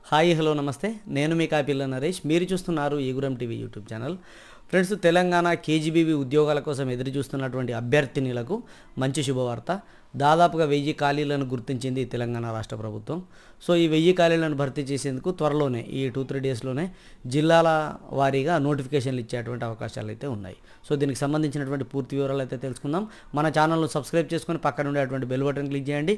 Hi hello నమస్తే నేను మీ కాపిల్ల నరేష్ మీరు చూస్తున్నారు ఈగురం TV YouTube channel friends Telangana KGBV ఉద్యోగాల కోసం ఎదురు చూస్తున్నటువంటి అభ్యర్థినులకు మంచి శుభవార్త దాదాపుగా 1000 ఖాళీలను గుర్తించింది తెలంగాణ రాష్ట్ర ప్రభుత్వం సో ఈ 1000 ఖాళీలను భర్తీ చేసేందుకు త్వరలోనే ఈ 2-3 డేస్లోనే జిల్లాల వారీగా నోటిఫికేషన్లు ఇచ్చేటువంటి అవకాశాలు అయితే ఉన్నాయి సో దీనికి సంబంధించినటువంటి పూర్తి వివరాలు అయితే తెలుసుకుందాం మన ఛానల్ను సబ్స్క్రైబ్ చేసుకొని పక్కన ఉండేటువంటి బెల్ బటన్ క్లిక్ చేయండి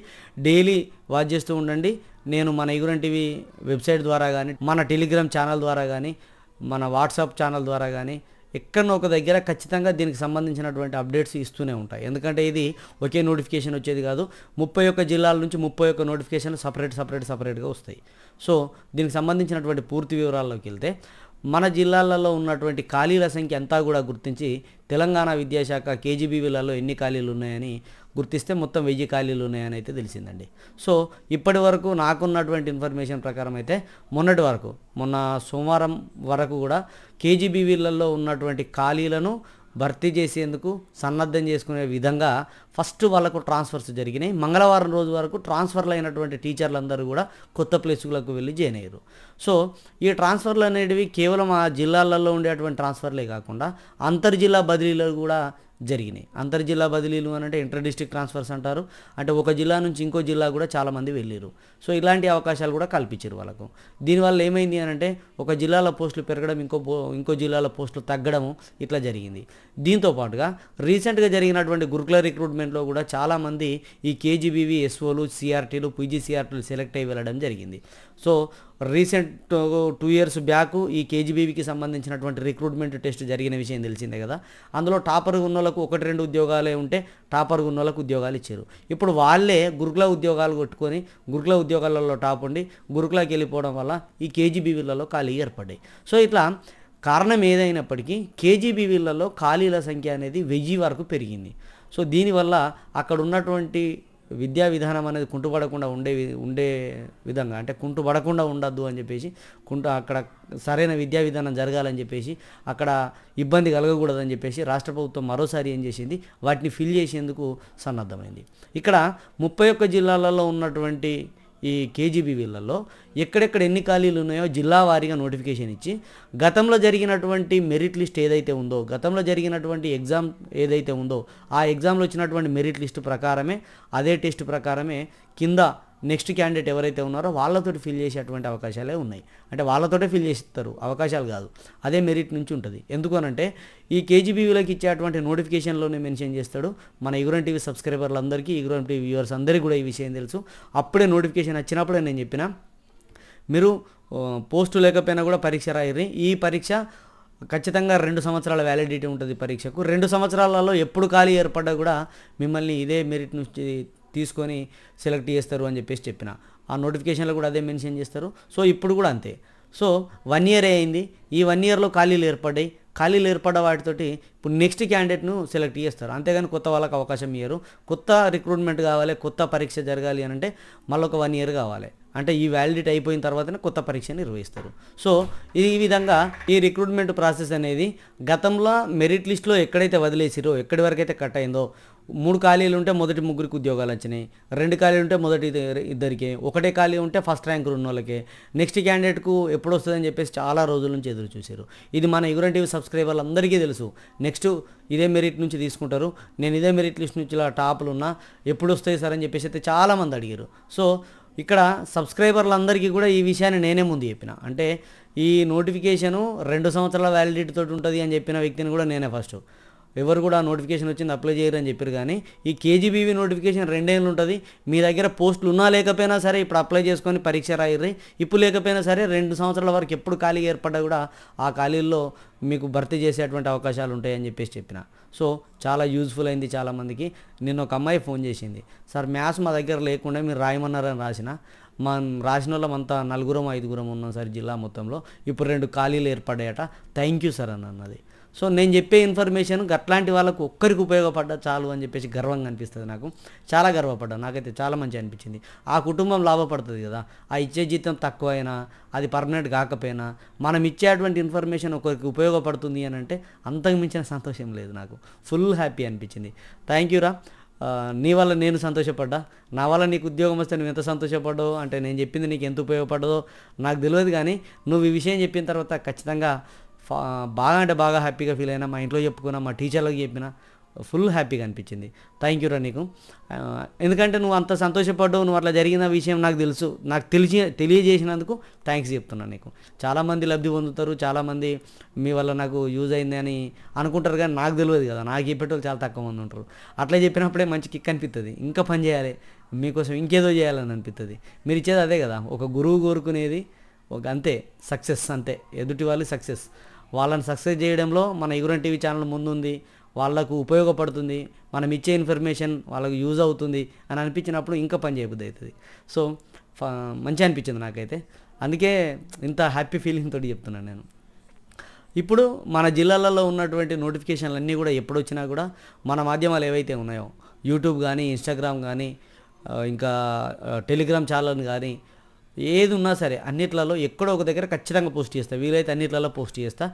డైలీ వాచ్ చేస్తూ ఉండండి నేను మన ఈగురం టీవీ వెబ్సైట్ ద్వారా కానీ మన టెలిగ్రామ్ ఛానల్ ద్వారా కానీ మన వాట్సాప్ ఛానల్ ద్వారా కానీ ఎక్కడో ఒక దగ్గర ఖచ్చితంగా దీనికి సంబంధించినటువంటి అప్డేట్స్ ఇస్తూనే ఉంటాయి ఎందుకంటే ఇది ఒకే నోటిఫికేషన్ వచ్చేది కాదు 31 జిల్లాల నుంచి 31 నోటిఫికేషన్లు సపరేట్గా వస్తాయి సో దీనికి సంబంధించినటువంటి పూర్తి వివరాల్లోకి వెళ్తే మన జిల్లాలలో ఉన్నటువంటి ఖాళీల సంఖ్య అంతా కూడా గుర్తించి తెలంగాణ విద్యాశాఖ కేజీబీవీలలో ఎన్ని ఖాళీలు ఉన్నాయని గుర్తిస్తే మొత్తం 1000 ఖాళీలు ఉన్నాయని అయితే తెలిసిందండి సో ఇప్పటి వరకు నాకున్నటువంటి ఇన్ఫర్మేషన్ ప్రకారం అయితే మొన్న సోమవారం వరకు కూడా కేజీబీవీలలో ఉన్నటువంటి ఖాళీలను భర్తీ చేసేందుకు సన్నద్ధం చేసుకునే విధంగా ఫస్ట్ వాళ్ళకు ట్రాన్స్ఫర్స్ జరిగినాయి మంగళవారం రోజు వరకు ట్రాన్స్ఫర్లు అయినటువంటి టీచర్లందరూ కూడా కొత్త ప్లేసులకు వెళ్ళి జాయిన్ అయ్యారు సో ఈ ట్రాన్స్ఫర్లు అనేటివి కేవలం ఆ జిల్లాలలో ఉండేటువంటి ట్రాన్స్ఫర్లే కాకుండా అంతర్జిల్లా బదిలీలు కూడా జరిగినాయి అంతర్జిల్లా బదిలీలు అని అంటే ఇంటర్ డిస్ట్రిక్ట్ ట్రాన్స్ఫర్స్ అంటారు అంటే ఒక జిల్లా నుంచి ఇంకో జిల్లా కూడా చాలామంది వెళ్ళారు సో ఇలాంటి అవకాశాలు కూడా కల్పించారు వాళ్ళకు దీనివల్ల ఏమైంది అని అంటే ఒక జిల్లాలో పోస్టులు పెరగడం ఇంకో జిల్లాలో పోస్టులు తగ్గడము ఇట్లా జరిగింది దీంతో పాటుగా రీసెంట్గా జరిగినటువంటి గురుకుల రిక్రూట్మెంట్లో కూడా చాలామంది ఈ కేజీబీవీ ఎస్ఓలు సిఆర్టీలు పీజీసీఆర్టీలు సెలెక్ట్ అయ్యి వెళ్ళడం జరిగింది సో రీసెంట్ 2 years బ్యాక్ ఈ కేజీబీవీకి సంబంధించినటువంటి రిక్రూట్మెంట్ టెస్ట్ జరిగిన విషయం తెలిసిందే కదా అందులో టాపర్గా ఉన్న వాళ్ళకు 1-2 ఉద్యోగాలే ఉంటే టాపర్గా ఉన్న వాళ్ళకు ఉద్యోగాలు ఇచ్చారు ఇప్పుడు వాళ్ళే గురుకుల ఉద్యోగాలు కొట్టుకొని గురుకుల ఉద్యోగాలలో టాప్ ఉండి గురుకులకి వెళ్ళిపోవడం వల్ల ఈ కేజీబీవీలలో ఖాళీ ఏర్పడ్డాయి సో ఇట్లా కారణం ఏదైనప్పటికీ కేజీబీవీలలో ఖాళీల సంఖ్య అనేది 1000 వరకు పెరిగింది సో దీనివల్ల అక్కడ ఉన్నటువంటి విద్యా విధానం అనేది కుంటుపడకుండా ఉండే విధంగా అంటే కుంటుపడకుండా ఉండద్దు అని చెప్పేసి అక్కడ సరైన విద్యా విధానం జరగాలని చెప్పేసి అక్కడ ఇబ్బంది కలగకూడదని చెప్పేసి రాష్ట్ర ప్రభుత్వం మరోసారి ఏం చేసింది వాటిని ఫిల్ చేసేందుకు సన్నద్ధమైంది ఇక్కడ 31 జిల్లాలలో ఉన్నటువంటి ఈ కేజీబీవీలలో ఎక్కడెక్కడ ఎన్ని ఖాళీలు ఉన్నాయో జిల్లా వారీగా నోటిఫికేషన్ ఇచ్చి గతంలో జరిగినటువంటి మెరిట్ లిస్ట్ ఏదైతే ఉందో గతంలో జరిగినటువంటి ఎగ్జామ్ ఏదైతే ఉందో ఆ ఎగ్జామ్లో వచ్చినటువంటి మెరిట్ లిస్ట్ ప్రకారమే అదే టెస్ట్ ప్రకారమే కింద నెక్స్ట్ క్యాండిడేట్ ఎవరైతే ఉన్నారో వాళ్ళతోటి ఫిల్ చేసేటువంటి అవకాశాలే ఉన్నాయి అంటే వాళ్ళతోటే ఫిల్ చేస్తారు అవకాశాలు కాదు అదే మెరిట్ నుంచి ఉంటుంది ఎందుకనంటే ఈ కేజీబీవీలకు ఇచ్చేటువంటి నోటిఫికేషన్లోనే మెన్షన్ చేస్తాడు మన ఈగురం టీవీ సబ్స్క్రైబర్లందరికీ ఈగురం టీవీ వ్యూవర్స్ అందరికీ కూడా ఈ విషయం తెలుసు అప్పుడే నోటిఫికేషన్ వచ్చినప్పుడే నేను చెప్పిన మీరు పోస్టు లేకపోయినా కూడా పరీక్ష రాయరు ఈ పరీక్ష ఖచ్చితంగా 2 సంవత్సరాల వ్యాలిడిటీ ఉంటుంది పరీక్షకు 2 సంవత్సరాలలో ఎప్పుడు ఖాళీ ఏర్పడ్డా కూడా మిమ్మల్ని ఇదే మెరిట్ నుంచి తీసుకొని సెలెక్ట్ చేస్తారు అని చెప్పేసి చెప్పిన ఆ నోటిఫికేషన్లో కూడా అదే మెన్షన్ చేస్తారు సో ఇప్పుడు కూడా అంతే సో 1 year అయింది ఈ 1 yearలో ఖాళీలు ఏర్పడ్డ వాటితోటి ఇప్పుడు నెక్స్ట్ క్యాండిడేట్ను సెలెక్ట్ చేస్తారు అంతేగాని కొత్త వాళ్ళకి అవకాశం ఇయ్యరు కొత్త రిక్రూట్మెంట్ కావాలి కొత్త పరీక్ష జరగాలి అని అంటే మళ్ళీ ఒక 1 year కావాలి అంటే ఈ వ్యాలిడిటీ అయిపోయిన తర్వాతనే కొత్త పరీక్ష నిర్వహిస్తారు సో ఈ విధంగా ఈ రిక్రూట్మెంట్ ప్రాసెస్ అనేది గతంలో మెరిట్ లిస్ట్లో ఎక్కడైతే వదిలేసిరో ఎక్కడి వరకు అయితే కట్ అయిందో 3 ఖాళీలు ఉంటే మొదటి 3 ఉద్యోగాలు వచ్చినాయి 2 ఖాళీలు ఉంటే మొదటి 2 ఒకటే ఖాళీ ఉంటే ఫస్ట్ ర్యాంక్ ఉన్న వాళ్ళకే నెక్స్ట్ క్యాండిడేట్కు ఎప్పుడు వస్తుందని చెప్పేసి చాలా రోజుల నుంచి ఎదురు చూశారు ఇది మన ఈగురం టీవీ సబ్స్క్రైబర్లు అందరికీ తెలుసు నెక్స్ట్ ఇదే మెరిట్ నుంచి తీసుకుంటారు నేను ఇదే మెరిట్ లిస్ట్ నుంచి ఇలా టాప్లు ఉన్నా ఎప్పుడు వస్తాయి సార్ అని చెప్పేసి అయితే చాలామంది అడిగారు సో ఇక్కడ సబ్స్క్రైబర్లందరికీ కూడా ఈ విషయాన్ని నేనే ముందు చెప్పిన అంటే ఈ నోటిఫికేషను 2 సంవత్సరాల వ్యాలిడిటీ తోటి ఉంటుంది అని చెప్పిన వ్యక్తిని కూడా నేనే ఫస్ట్ ఎవరు కూడా నోటిఫికేషన్ వచ్చింది అప్లై చేయరు అని చెప్పారు కానీ ఈ కేజీబీవీ నోటిఫికేషన్ 2 ఏళ్ళు ఉంటుంది మీ దగ్గర పోస్టులు ఉన్నా లేకపోయినా సరే ఇప్పుడు అప్లై చేసుకొని పరీక్ష రాయర్రి ఇప్పుడు లేకపోయినా సరే 2 సంవత్సరాల వరకు ఎప్పుడు ఖాళీ ఏర్పడ్డా కూడా ఆ ఖాళీల్లో మీకు భర్తీ చేసేటువంటి అవకాశాలు ఉంటాయని చెప్పేసి చెప్పిన సో చాలా యూజ్ఫుల్ అయింది చాలామందికి నిన్న ఒక అమ్మాయి ఫోన్ చేసింది సార్ మ్యాథ్స్ మా దగ్గర లేకుండా మీరు రాయమన్నారని రాసిన వాళ్ళం అంతా 4-5 ఉన్నాం సార్ జిల్లా మొత్తంలో ఇప్పుడు 2 ఖాళీలు ఏర్పడ్డాయట థ్యాంక్ యూ సార్ అని అన్నది సో నేను చెప్పే ఇన్ఫర్మేషన్ అట్లాంటి వాళ్ళకు ఒక్కరికి ఉపయోగపడ్డా చాలు అని చెప్పేసి గర్వంగా అనిపిస్తుంది నాకు చాలా గర్వపడ్డా నాకైతే చాలా మంచి అనిపించింది ఆ కుటుంబం లాభపడుతుంది కదా ఆ ఇచ్చే జీతం తక్కువైనా అది పర్మనెంట్ కాకపోయినా మనం ఇచ్చేటువంటి ఇన్ఫర్మేషన్ ఒకరికి ఉపయోగపడుతుంది అని అంటే అంతకు మించిన సంతోషం లేదు నాకు ఫుల్ హ్యాపీ అనిపించింది థ్యాంక్ యూ రా నీ వల్ల నేను సంతోషపడ్డా, నా వల్ల నీకు ఉద్యోగం వస్తే నువ్వు ఎంత సంతోషపడ్డావు అంటే నేను చెప్పింది నీకు ఎంత ఉపయోగపడ్డదో నాకు తెలియదు, కానీ నువ్వు ఈ విషయం చెప్పిన తర్వాత ఖచ్చితంగా బాగా అంటే బాగా హ్యాపీగా ఫీల్ అయినా, మా ఇంట్లో చెప్పుకున్నా, మా టీచర్లకు చెప్పిన, ఫుల్ హ్యాపీగా అనిపించింది. థ్యాంక్ యూ రా నీకు. ఎందుకంటే నువ్వు అంత సంతోషపడ్డావు, నువ్వు అట్లా జరిగిన విషయం నాకు తెలుసు, నాకు తెలియజేసినందుకు థ్యాంక్స్ చెప్తున్నాను నీకు. చాలామంది లబ్ధి పొందుతారు, చాలామంది మీ వల్ల నాకు యూజ్ అయింది అని అనుకుంటారు, కానీ నాకు తెలియదు కదా, నాకు చెప్పేటోళ్ళు చాలా తక్కువ మంది ఉంటారు. అట్లా చెప్పినప్పుడే మంచి కిక్ అనిపిస్తుంది, ఇంకా పని చేయాలి మీకోసం, ఇంకేదో చేయాలని అనిపిస్తుంది. మీరు ఇచ్చేది అదే కదా, ఒక గురువు కోరుకునేది ఒక అంతే, సక్సెస్ అంతే, ఎదుటి వాళ్ళు సక్సెస్, వాళ్ళని సక్సెస్ చేయడంలో మన ఈగురం టీవీ ఛానల్ ముందుంది, వాళ్ళకు ఉపయోగపడుతుంది, మనం ఇచ్చే ఇన్ఫర్మేషన్ వాళ్ళకు యూజ్ అవుతుంది అని అనిపించినప్పుడు ఇంకా పని చేయబుద్ధి అవుతుంది. సో మంచిగా అనిపించింది నాకైతే, అందుకే ఇంత హ్యాపీ ఫీలింగ్ తోటి చెప్తున్నాను నేను. ఇప్పుడు మన జిల్లాలలో ఉన్నటువంటి నోటిఫికేషన్లు అన్నీ కూడా ఎప్పుడు వచ్చినా కూడా మన మాధ్యమాలు ఏవైతే ఉన్నాయో, యూట్యూబ్ కానీ, ఇన్స్టాగ్రామ్ కానీ, ఇంకా టెలిగ్రామ్ ఛానల్ కానీ, ఏది ఉన్నా సరే అన్నిట్లలో ఎక్కడో ఒక దగ్గర ఖచ్చితంగా పోస్ట్ చేస్తా, వీలైతే అన్నిట్లలో పోస్ట్ చేస్తా,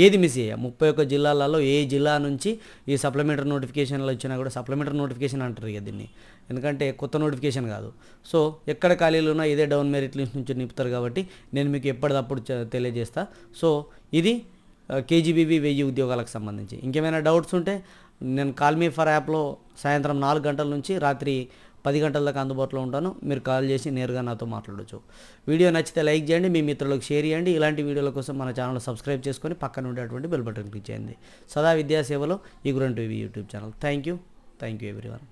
ఏది మిస్ అయ్యా. 31 జిల్లాలలో ఏ జిల్లా నుంచి ఈ సప్లిమెంటరీ నోటిఫికేషన్లు వచ్చినా కూడా, సప్లిమెంటరీ నోటిఫికేషన్ అంటారు ఇక దీన్ని, ఎందుకంటే కొత్త నోటిఫికేషన్ కాదు. సో ఎక్కడ ఖాళీలు ఉన్నా ఇదే డౌన్ మెరిట్ లిస్ట్ నుంచి నింపుతారు కాబట్టి నేను మీకు ఎప్పటికప్పుడు తెలియజేస్తా. సో ఇది కేజీబీవీ 1000 ఉద్యోగాలకు సంబంధించి. ఇంకేమైనా డౌట్స్ ఉంటే నేను కాల్ మీ ఫర్ యాప్లో సాయంత్రం 4 గంటల నుంచి రాత్రి 10 గంటల దాకా అందుబాటులో ఉంటాను, మీరు కాల్ చేసి నేరుగా నాతో మాట్లాడవచ్చు. వీడియో నచ్చితే లైక్ చేయండి, మీ మిత్రులకు షేర్ చేయండి. ఇలాంటి వీడియోల కోసం మన ఛానల్ సబ్స్క్రైబ్ చేసుకొని పక్కన ఉండేటువంటి బెల్ బటన్ క్లిక్ చేయండి. సదా విద్యాసేవలో ఈగురం TV YouTube channel. Thank you everyone.